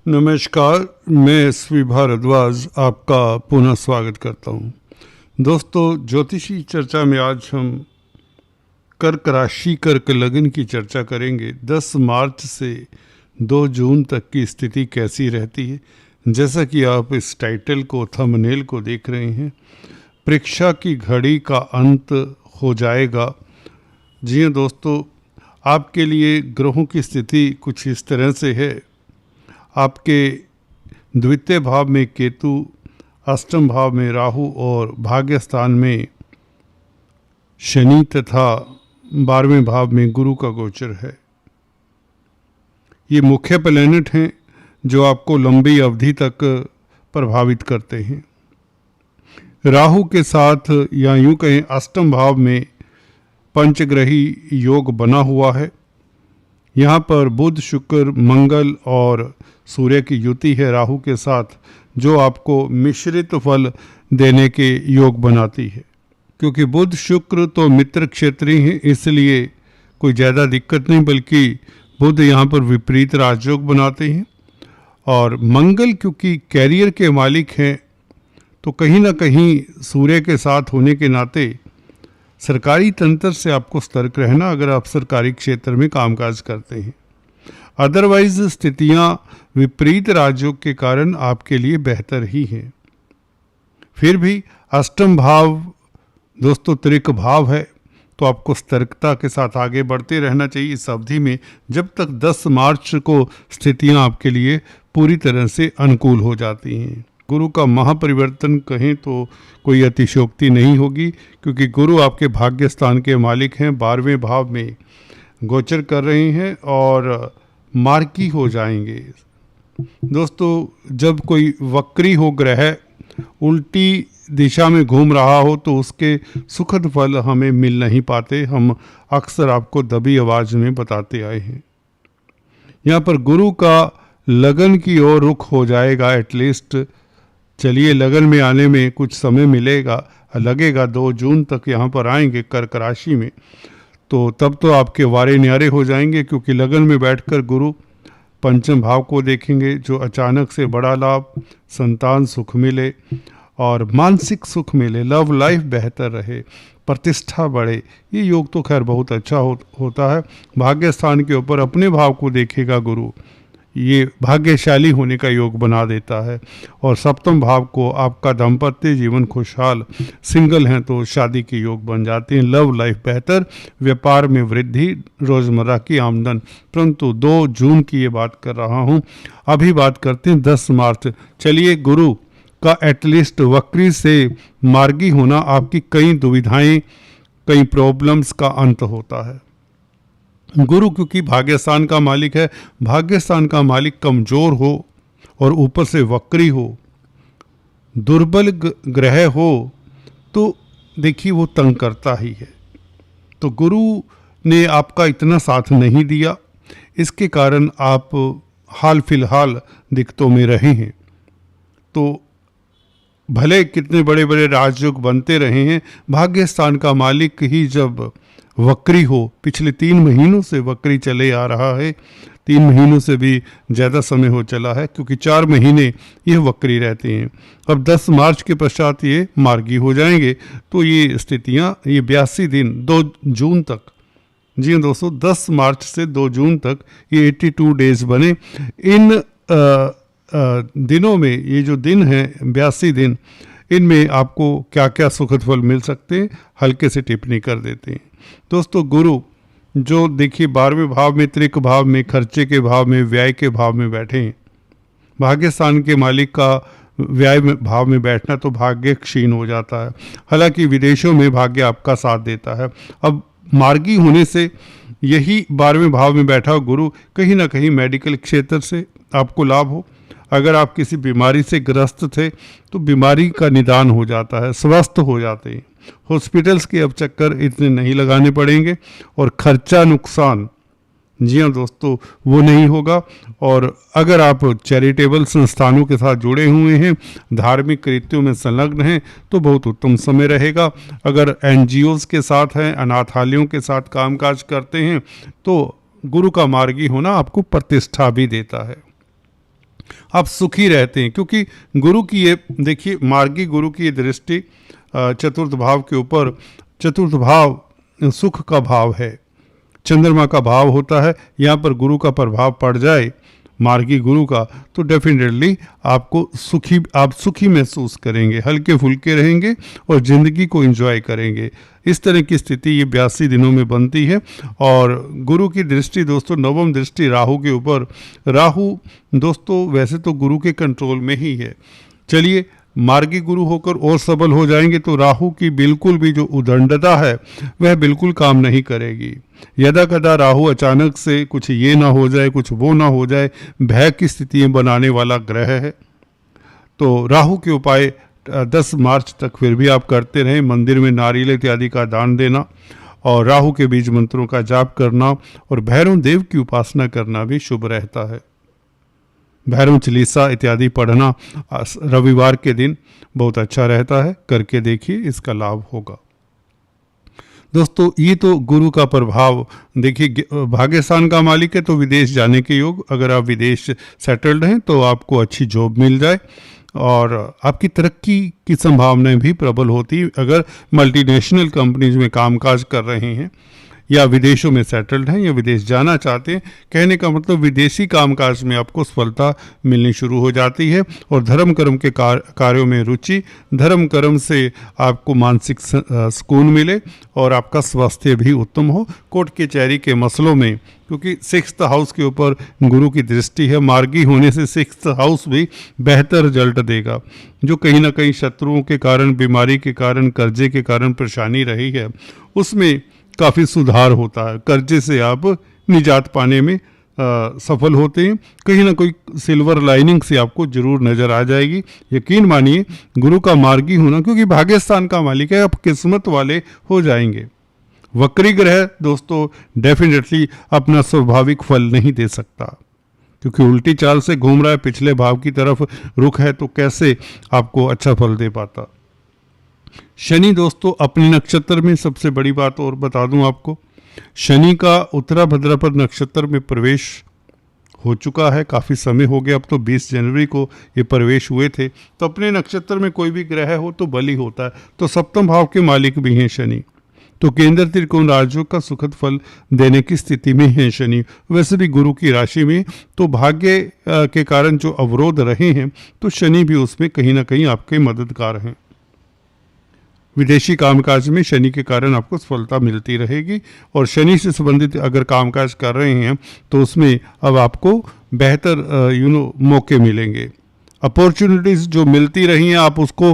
नमस्कार, मैं एसवी भारद्वाज आपका पुनः स्वागत करता हूँ। दोस्तों, ज्योतिषी चर्चा में आज हम कर्क राशि कर्क लगन की चर्चा करेंगे। 10 मार्च से 2 जून तक की स्थिति कैसी रहती है। जैसा कि आप इस टाइटल को, थंबनेल को देख रहे हैं, परीक्षा की घड़ी का अंत हो जाएगा। जी हाँ दोस्तों, आपके लिए ग्रहों की स्थिति कुछ इस तरह से है। आपके द्वितीय भाव में केतु, अष्टम भाव में राहु और भाग्य स्थान में शनि तथा 12वें भाव में गुरु का गोचर है। ये मुख्य प्लैनेट हैं जो आपको लंबी अवधि तक प्रभावित करते हैं। राहु के साथ, या यूं कहें अष्टम भाव में पंचग्रही योग बना हुआ है। यहाँ पर बुध, शुक्र, मंगल और सूर्य की युति है राहु के साथ, जो आपको मिश्रित फल देने के योग बनाती है। क्योंकि बुध शुक्र तो मित्र क्षेत्री हैं, इसलिए कोई ज़्यादा दिक्कत नहीं, बल्कि बुध यहाँ पर विपरीत राजयोग बनाते हैं। और मंगल क्योंकि कैरियर के मालिक हैं, तो कहीं ना कहीं सूर्य के साथ होने के नाते सरकारी तंत्र से आपको सतर्क रहना, अगर आप सरकारी क्षेत्र में कामकाज करते हैं। अदरवाइज स्थितियां विपरीत राजयोग के कारण आपके लिए बेहतर ही हैं। फिर भी अष्टम भाव दोस्तों त्रिक भाव है, तो आपको सतर्कता के साथ आगे बढ़ते रहना चाहिए इस अवधि में, जब तक 10 मार्च को स्थितियां आपके लिए पूरी तरह से अनुकूल हो जाती हैं। गुरु का महापरिवर्तन कहें तो कोई अतिशयोक्ति नहीं होगी, क्योंकि गुरु आपके भाग्य स्थान के मालिक हैं, 12वें भाव में गोचर कर रहे हैं और मार्गी हो जाएंगे। दोस्तों, जब कोई वक्री हो ग्रह, उल्टी दिशा में घूम रहा हो, तो उसके सुखद फल हमें मिल नहीं पाते। हम अक्सर आपको दबी आवाज़ में बताते आए हैं। यहाँ पर गुरु का लगन की ओर रुख हो जाएगा। एटलीस्ट चलिए, लगन में आने में कुछ समय लगेगा। 2 जून तक यहाँ पर आएंगे कर्क राशि में, तो तब तो आपके वारे न्यारे हो जाएंगे, क्योंकि लगन में बैठकर गुरु पंचम भाव को देखेंगे, जो अचानक से बड़ा लाभ, संतान सुख मिले और मानसिक सुख मिले, लव लाइफ बेहतर रहे, प्रतिष्ठा बढ़े। ये योग तो खैर बहुत अच्छा होता है। भाग्य स्थान के ऊपर अपने भाव को देखेगा गुरु, ये भाग्यशाली होने का योग बना देता है। और सप्तम भाव को आपका दाम्पत्य जीवन खुशहाल, सिंगल हैं तो शादी के योग बन जाते हैं, लव लाइफ बेहतर, व्यापार में वृद्धि, रोज़मर्रा की आमदन। परंतु 2 जून की ये बात कर रहा हूँ। अभी बात करते हैं 10 मार्च। चलिए, गुरु का एटलीस्ट वक्री से मार्गी होना आपकी कई दुविधाएं, कई प्रॉब्लम्स का अंत होता है। गुरु क्योंकि भाग्यस्थान का मालिक है, भाग्यस्थान का मालिक कमजोर हो और ऊपर से वक्री हो, दुर्बल ग्रह हो, तो देखिए वो तंग करता ही है। तो गुरु ने आपका इतना साथ नहीं दिया, इसके कारण आप हाल फिलहाल दिक्कतों में रहे हैं। तो भले कितने बड़े बड़े राजयोग बनते रहे हैं, भाग्यस्थान का मालिक ही जब वक्री हो, पिछले 3 महीनों से वक्री चले आ रहा है, 3 महीनों से भी ज़्यादा समय हो चला है, क्योंकि 4 महीने ये वक्री रहते हैं। अब 10 मार्च के पश्चात ये मार्गी हो जाएंगे। तो ये स्थितियाँ, ये 82 दिन 2 जून तक, जी हाँ दोस्तों, 10 मार्च से 2 जून तक ये 82 डेज बने। इन दिनों में, ये जो दिन हैं 82 दिन, इनमें आपको क्या क्या सुखद फल मिल सकते हैं, हल्के से टिप्पणी कर देते हैं। दोस्तों, गुरु जो देखिए 12वें भाव में, त्रिक भाव में, खर्चे के भाव में, व्यय के भाव में बैठे हैं। भाग्य स्थान के मालिक का व्यय भाव में बैठना तो भाग्य क्षीण हो जाता है। हालांकि विदेशों में भाग्य आपका साथ देता है। अब मार्गी होने से यही 12वें भाव में बैठा गुरु कहीं ना कहीं मेडिकल क्षेत्र से आपको लाभ हो। अगर आप किसी बीमारी से ग्रस्त थे तो बीमारी का निदान हो जाता है, स्वस्थ हो जाते हैं। हॉस्पिटल्स के अब चक्कर इतने नहीं लगाने पड़ेंगे और खर्चा नुकसान, जी हाँ दोस्तों, वो नहीं होगा। और अगर आप चैरिटेबल संस्थानों के साथ जुड़े हुए हैं, धार्मिक कृत्यों में संलग्न हैं, तो बहुत उत्तम समय रहेगा। अगर एनजीओज़ के साथ हैं, अनाथालयों के साथ कामकाज करते हैं, तो गुरु का मार्गी होना आपको प्रतिष्ठा भी देता है। आप सुखी रहते हैं, क्योंकि गुरु की ये देखिए मार्गी गुरु की ये दृष्टि चतुर्थ भाव के ऊपर, चतुर्थ भाव सुख का भाव है, चंद्रमा का भाव होता है। यहाँ पर गुरु का प्रभाव पड़ जाए, मार्गी गुरु का, तो डेफिनेटली आप सुखी महसूस करेंगे, हल्के फुल्के रहेंगे और ज़िंदगी को एंजॉय करेंगे। इस तरह की स्थिति ये 82 दिनों में बनती है। और गुरु की दृष्टि दोस्तों, नवम दृष्टि राहु के ऊपर। राहु दोस्तों वैसे तो गुरु के कंट्रोल में ही है। चलिए, मार्गी गुरु होकर और सबल हो जाएंगे तो राहु की बिल्कुल भी जो उदंडता है वह बिल्कुल काम नहीं करेगी। यदा कदा राहु अचानक से कुछ ये ना हो जाए, कुछ वो ना हो जाए, भय की स्थितियाँ बनाने वाला ग्रह है। तो राहु के उपाय 10 मार्च तक फिर भी आप करते रहें। मंदिर में नारियल इत्यादि का दान देना और राहु के बीज मंत्रों का जाप करना और भैरव देव की उपासना करना भी शुभ रहता है। भैरव चालीसा इत्यादि पढ़ना रविवार के दिन बहुत अच्छा रहता है, करके देखिए, इसका लाभ होगा। दोस्तों ये तो गुरु का प्रभाव। देखिए भाग्यस्थान का मालिक है तो विदेश जाने के योग, अगर आप विदेश सेटल्ड हैं तो आपको अच्छी जॉब मिल जाए और आपकी तरक्की की संभावनाएं भी प्रबल होती। अगर मल्टीनेशनल कंपनीज में कामकाज कर रहे हैं या विदेशों में सेटल्ड हैं या विदेश जाना चाहते हैं, कहने का मतलब विदेशी कामकाज में आपको सफलता मिलनी शुरू हो जाती है। और धर्म कर्म के कार्यों में रुचि, धर्म कर्म से आपको मानसिक सुकून मिले और आपका स्वास्थ्य भी उत्तम हो। कोर्ट कचहरी के मसलों में, क्योंकि 6th हाउस के ऊपर गुरु की दृष्टि है, मार्गी होने से 6th हाउस भी बेहतर रिजल्ट देगा। जो कहीं ना कहीं शत्रुओं के कारण, बीमारी के कारण, कर्जे के कारण परेशानी रही है, उसमें काफ़ी सुधार होता है। कर्जे से आप निजात पाने में सफल होते हैं। कहीं ना कोई सिल्वर लाइनिंग से आपको जरूर नज़र आ जाएगी। यकीन मानिए गुरु का मार्गी होना, क्योंकि भाग्यस्थान का मालिक है, आप किस्मत वाले हो जाएंगे। वक्री ग्रह दोस्तों डेफिनेटली अपना स्वाभाविक फल नहीं दे सकता, क्योंकि उल्टी चाल से घूम रहा है, पिछले भाव की तरफ रुख है, तो कैसे आपको अच्छा फल दे पाता। शनि दोस्तों अपने नक्षत्र में, सबसे बड़ी बात और बता दूं आपको, शनि का उत्तरा भाद्रपद नक्षत्र में प्रवेश हो चुका है। काफ़ी समय हो गया, अब तो 20 जनवरी को ये प्रवेश हुए थे। तो अपने नक्षत्र में कोई भी ग्रह हो तो बल ही होता है। तो सप्तम भाव के मालिक भी हैं शनि, तो केंद्र त्रिकोण राज्यों का सुखद फल देने की स्थिति में है शनि। वैसे भी गुरु की राशि में, तो भाग्य के कारण जो अवरोध रहे हैं तो शनि भी उसमें कहीं ना कहीं आपके मददगार हैं। विदेशी कामकाज में शनि के कारण आपको सफलता मिलती रहेगी और शनि से संबंधित अगर कामकाज कर रहे हैं तो उसमें अब आपको बेहतर मौके मिलेंगे। अपॉर्चुनिटीज़ जो मिलती रही हैं आप उसको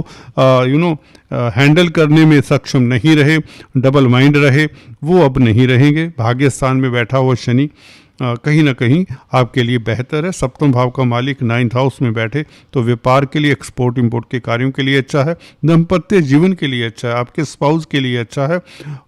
हैंडल करने में सक्षम नहीं रहे, डबल माइंड रहे, वो अब नहीं रहेंगे। भाग्य स्थान में बैठा हुआ शनि कहीं ना कहीं आपके लिए बेहतर है। सप्तम भाव का मालिक 9th हाउस में बैठे तो व्यापार के लिए, एक्सपोर्ट इंपोर्ट के कार्यों के लिए अच्छा है, दाम्पत्य जीवन के लिए अच्छा है, आपके स्पाउस के लिए अच्छा है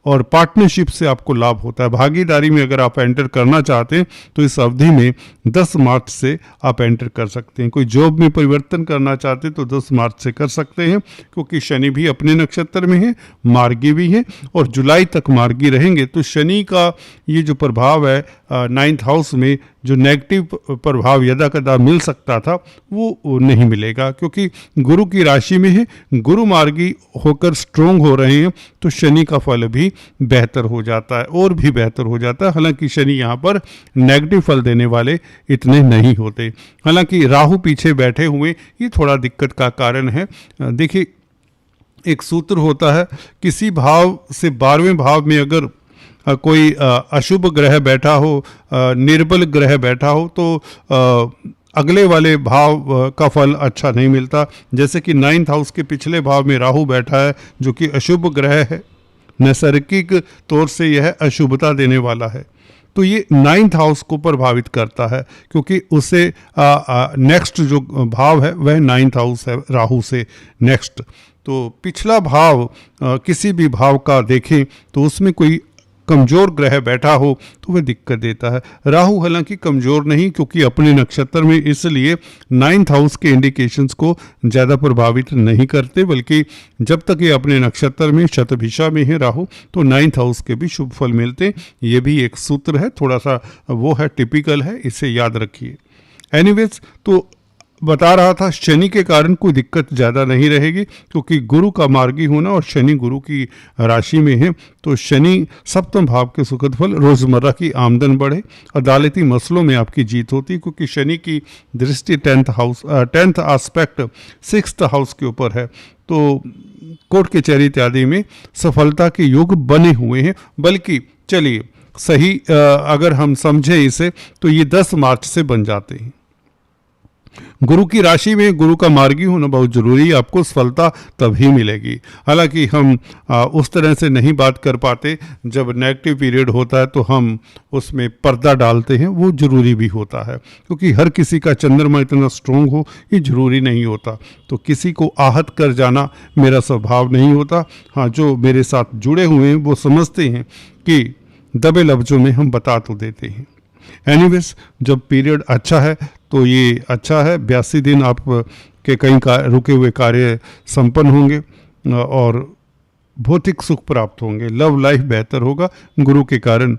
और पार्टनरशिप से आपको लाभ होता है। भागीदारी में अगर आप एंटर करना चाहते हैं तो इस अवधि में 10 मार्च से आप एंटर कर सकते हैं। कोई जॉब में परिवर्तन करना चाहते हैं तो 10 मार्च से कर सकते हैं, क्योंकि शनि भी अपने नक्षत्र में है, मार्गी भी है और जुलाई तक मार्गी रहेंगे। तो शनि का ये जो प्रभाव है 9th हाउस में, जो नेगेटिव प्रभाव यदा कदा मिल सकता था वो नहीं मिलेगा, क्योंकि गुरु की राशि में है, गुरु मार्गी होकर स्ट्रोंग हो रहे हैं तो शनि का फल भी बेहतर हो जाता है और भी बेहतर हो जाता है। हालांकि शनि यहाँ पर नेगेटिव फल देने वाले इतने नहीं होते। हालांकि राहु पीछे बैठे हुए ये थोड़ा दिक्कत का कारण है। देखिए एक सूत्र होता है, किसी भाव से 12वें भाव में अगर कोई अशुभ ग्रह बैठा हो, निर्बल ग्रह बैठा हो तो अगले वाले भाव का फल अच्छा नहीं मिलता। जैसे कि 9th हाउस के पिछले भाव में राहु बैठा है जो कि अशुभ ग्रह है, नैसर्गिक तौर से यह अशुभता देने वाला है, तो ये 9th हाउस को प्रभावित करता है, क्योंकि उसे नेक्स्ट जो भाव है वह 9th हाउस है राहु से नेक्स्ट। तो पिछला भाव किसी भी भाव का देखें तो उसमें कोई कमज़ोर ग्रह बैठा हो तो वह दिक्कत देता है। राहु हालांकि कमज़ोर नहीं, क्योंकि अपने नक्षत्र में, इसलिए 9th हाउस के इंडिकेशंस को ज़्यादा प्रभावित नहीं करते, बल्कि जब तक ये अपने नक्षत्र में शतभिषा में है राहु तो 9th हाउस के भी शुभ फल मिलते। ये भी एक सूत्र है, थोड़ा सा वो है, टिपिकल है, इसे याद रखिए। एनीवेज, तो बता रहा था शनि के कारण कोई दिक्कत ज़्यादा नहीं रहेगी, क्योंकि गुरु का मार्गी होना और शनि गुरु की राशि में है। तो शनि सप्तम भाव के सुखद फल, रोज़मर्रा की आमदन बढ़े, अदालती मसलों में आपकी जीत होती है, क्योंकि शनि की दृष्टि 10th एस्पेक्ट 6th हाउस के ऊपर है। तो कोर्ट कचहरी इत्यादि में सफलता के योग बने हुए हैं। बल्कि चलिए सही अगर हम समझें इसे तो ये 10 मार्च से बन जाते हैं। गुरु की राशि में गुरु का मार्गी होना बहुत जरूरी है, आपको सफलता तभी मिलेगी। हालांकि हम उस तरह से नहीं बात कर पाते, जब नेगेटिव पीरियड होता है तो हम उसमें पर्दा डालते हैं, वो जरूरी भी होता है, क्योंकि हर किसी का चंद्रमा इतना स्ट्रोंग हो ये जरूरी नहीं होता। तो किसी को आहत कर जाना मेरा स्वभाव नहीं होता। हाँ, जो मेरे साथ जुड़े हुए हैं वो समझते हैं कि दबे लफ्जों में हम बता तो देते हैं। एनीवेज, जब पीरियड अच्छा है तो ये अच्छा है। 82 दिन आप के कई रुके हुए कार्य संपन्न होंगे और भौतिक सुख प्राप्त होंगे, लव लाइफ बेहतर होगा। गुरु के कारण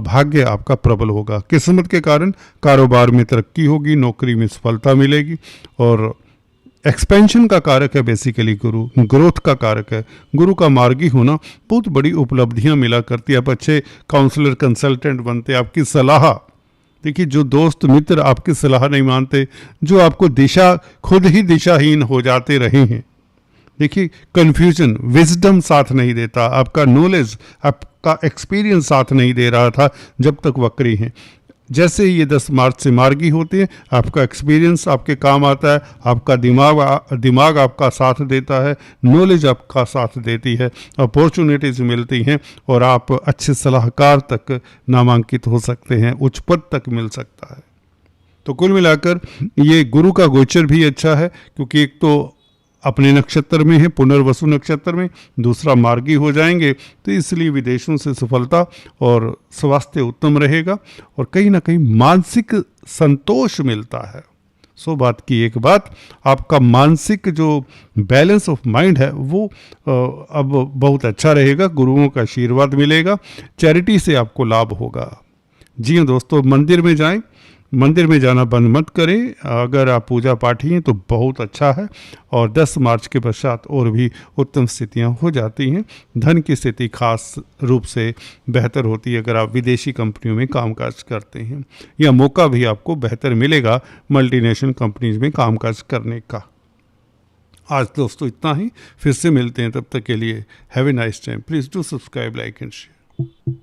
भाग्य आपका प्रबल होगा। किस्मत के कारण कारोबार में तरक्की होगी, नौकरी में सफलता मिलेगी। और एक्सपेंशन का कारक है बेसिकली गुरु, ग्रोथ का कारक है। गुरु का मार्गी होना बहुत बड़ी उपलब्धियां मिला करती है। आप अच्छे काउंसलर कंसल्टेंट बनते, आपकी सलाह, देखिए जो दोस्त मित्र आपकी सलाह नहीं मानते, जो आपको दिशा खुद ही दिशाहीन हो जाते रहे हैं, देखिए कन्फ्यूजन, विजडम साथ नहीं देता, आपका नॉलेज, आपका एक्सपीरियंस साथ नहीं दे रहा था जब तक वक्री हैं। जैसे ही ये 10 मार्च से मार्गी होते हैं, आपका एक्सपीरियंस आपके काम आता है, आपका दिमाग आपका साथ देता है, नॉलेज आपका साथ देती है, अपॉर्चुनिटीज़ मिलती हैं और आप अच्छे सलाहकार तक नामांकित हो सकते हैं, उच्च पद तक मिल सकता है। तो कुल मिलाकर ये गुरु का गोचर भी अच्छा है, क्योंकि एक तो अपने नक्षत्र में है, पुनर्वसु नक्षत्र में, दूसरा मार्गी हो जाएंगे, तो इसलिए विदेशों से सफलता और स्वास्थ्य उत्तम रहेगा और कहीं ना कहीं मानसिक संतोष मिलता है। सो बात की एक बात, आपका मानसिक जो बैलेंस ऑफ माइंड है वो अब बहुत अच्छा रहेगा, गुरुओं का आशीर्वाद मिलेगा, चैरिटी से आपको लाभ होगा। जी हाँ दोस्तों, मंदिर में जाएं, मंदिर में जाना बंद मत करें। अगर आप पूजा पाठी हैं तो बहुत अच्छा है। और 10 मार्च के पश्चात और भी उत्तम स्थितियां हो जाती हैं। धन की स्थिति खास रूप से बेहतर होती है अगर आप विदेशी कंपनियों में कामकाज करते हैं, या मौका भी आपको बेहतर मिलेगा मल्टीनेशनल कंपनीज में कामकाज करने का। आज दोस्तों इतना ही, फिर से मिलते हैं, तब तक के लिए have a nice time. Please do subscribe, like and share.